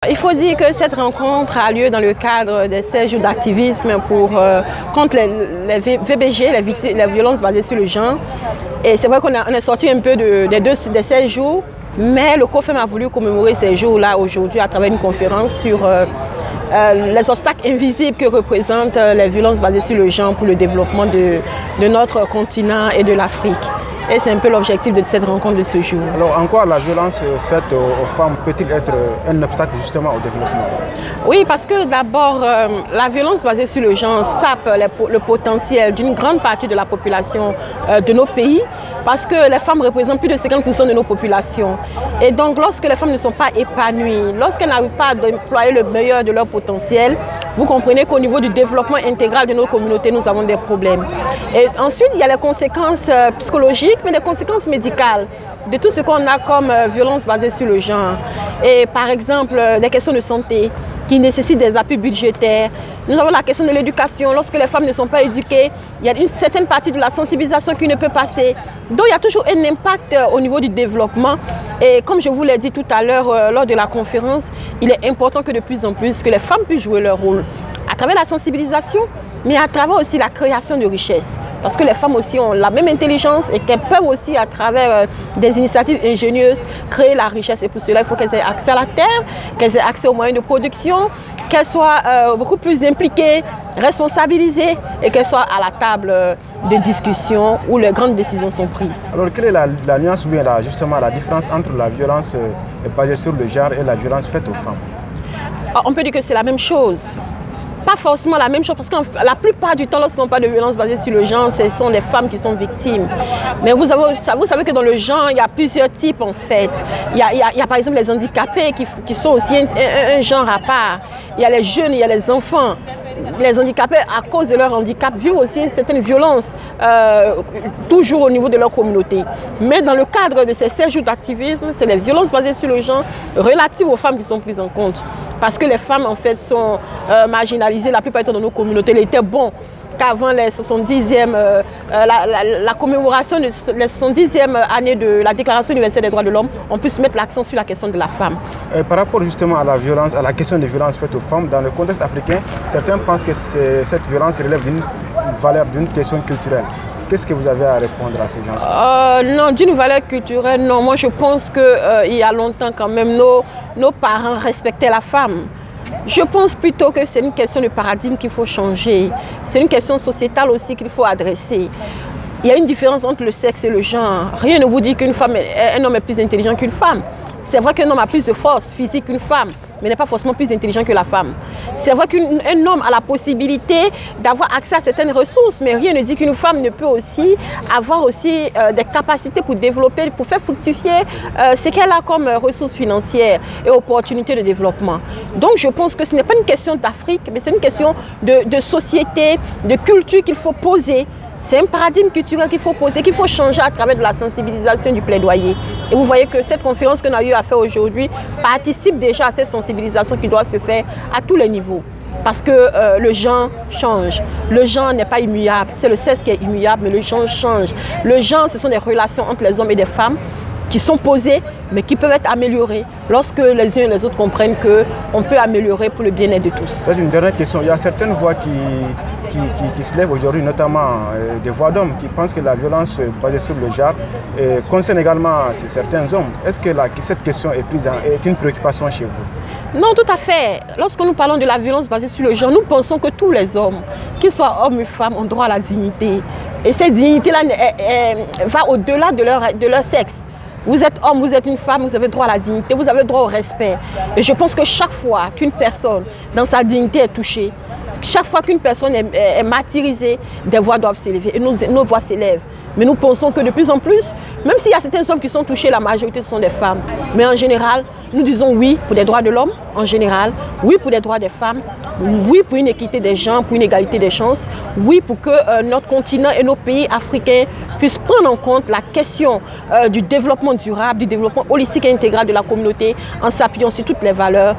Il faut dire que cette rencontre a lieu dans le cadre des 16 jours d'activisme contre les VBG, les violences basées sur le genre. Et c'est vrai qu'on est sorti un peu des 16 jours, mais le COFEM a voulu commémorer ces jours-là aujourd'hui à travers une conférence sur les obstacles invisibles que représentent les violences basées sur le genre pour le développement de notre continent et de l'Afrique. Et c'est un peu l'objectif de cette rencontre de ce jour. Alors, en quoi la violence faite aux femmes peut-il être un obstacle justement au développement? Oui, parce que d'abord, la violence basée sur le genre sape le potentiel d'une grande partie de la population de nos pays, parce que les femmes représentent plus de 50% de nos populations. Et donc, lorsque les femmes ne sont pas épanouies, lorsqu'elles n'arrivent pas à déployer le meilleur de leur potentiel, vous comprenez qu'au niveau du développement intégral de nos communautés, nous avons des problèmes. Et ensuite, il y a les conséquences psychologiques, mais des conséquences médicales de tout ce qu'on a comme violence basée sur le genre. Et par exemple, des questions de santé qui nécessitent des appuis budgétaires. Nous avons la question de l'éducation. Lorsque les femmes ne sont pas éduquées, il y a une certaine partie de la sensibilisation qui ne peut passer. Donc il y a toujours un impact au niveau du développement. Et comme je vous l'ai dit tout à l'heure lors de la conférence, il est important que de plus en plus que les femmes puissent jouer leur rôle à travers la sensibilisation, mais à travers aussi la création de richesses. Parce que les femmes aussi ont la même intelligence et qu'elles peuvent aussi, à travers des initiatives ingénieuses, créer la richesse. Et pour cela, il faut qu'elles aient accès à la terre, qu'elles aient accès aux moyens de production, qu'elles soient beaucoup plus impliquées, responsabilisées et qu'elles soient à la table de discussion où les grandes décisions sont prises. Alors, quelle est la nuance ou bien justement la différence entre la violence basée sur le genre et la violence faite aux femmes? On peut dire que c'est la même chose. Pas forcément la même chose, parce que la plupart du temps, lorsqu'on parle de violence basée sur le genre, ce sont les femmes qui sont victimes. Mais vous savez que dans le genre, il y a plusieurs types en fait. Il y a par exemple les handicapés qui sont aussi un genre à part. Il y a les jeunes, il y a les enfants. Les handicapés, à cause de leur handicap, vivent aussi une certaine violence, toujours au niveau de leur communauté. Mais dans le cadre de ces 16 jours d'activisme, c'est les violences basées sur le genre relatives aux femmes qui sont prises en compte. Parce que les femmes, en fait, sont marginalisées la plupart du temps dans nos communautés. Il était bon qu'avant les 70e, la commémoration de la 70e année de la Déclaration universelle des droits de l'homme, on puisse mettre l'accent sur la question de la femme. Par rapport justement à la violence, à la question des violences faites aux femmes, dans le contexte africain, certains pensent que cette violence relève d'une valeur, d'une question culturelle. Qu'est-ce que vous avez à répondre à ces gens-là? Non, d'une valeur culturelle, non. Moi, je pense qu'il y a longtemps, quand même, nos parents respectaient la femme. Je pense plutôt que c'est une question de paradigme qu'il faut changer. C'est une question sociétale aussi qu'il faut adresser. Il y a une différence entre le sexe et le genre. Rien ne vous dit qu'un homme est plus intelligent qu'une femme. C'est vrai qu'un homme a plus de force physique qu'une femme, mais n'est pas forcément plus intelligent que la femme. C'est vrai qu'un homme a la possibilité d'avoir accès à certaines ressources, mais rien ne dit qu'une femme ne peut aussi avoir aussi des capacités pour développer, pour faire fructifier ce qu'elle a comme ressources financières et opportunités de développement. Donc je pense que ce n'est pas une question d'Afrique, mais c'est une question de société, de culture qu'il faut poser. C'est un paradigme culturel qu'il faut poser, qu'il faut changer à travers de la sensibilisation, du plaidoyer. Et vous voyez que cette conférence qu'on a eu à faire aujourd'hui participe déjà à cette sensibilisation qui doit se faire à tous les niveaux. Parce que le genre change. Le genre n'est pas immuable. C'est le sexe qui est immuable, mais le genre change. Le genre, ce sont des relations entre les hommes et les femmes qui sont posées, mais qui peuvent être améliorées lorsque les uns et les autres comprennent qu'on peut améliorer pour le bien-être de tous. Une dernière question. Il y a certaines voix qui se lèvent aujourd'hui, notamment des voix d'hommes, qui pensent que la violence basée sur le genre concerne également certains hommes. Est-ce que cette question est une préoccupation chez vous? Non, tout à fait. Lorsque nous parlons de la violence basée sur le genre, nous pensons que tous les hommes, qu'ils soient hommes ou femmes, ont droit à la dignité. Et cette dignité-là va au-delà de leur sexe. Vous êtes homme, vous êtes une femme, vous avez droit à la dignité, vous avez droit au respect. Et je pense que chaque fois qu'une personne dans sa dignité est touchée, chaque fois qu'une personne est martyrisée, des voix doivent s'élever et nos voix s'élèvent. Mais nous pensons que de plus en plus, même s'il y a certains hommes qui sont touchés, la majorité ce sont des femmes. Mais en général, nous disons oui pour les droits de l'homme, en général, oui pour les droits des femmes, oui pour une équité des gens, pour une égalité des chances, oui pour que notre continent et nos pays africains puissent prendre en compte la question du développement durable, du développement holistique et intégral de la communauté en s'appuyant sur toutes les valeurs.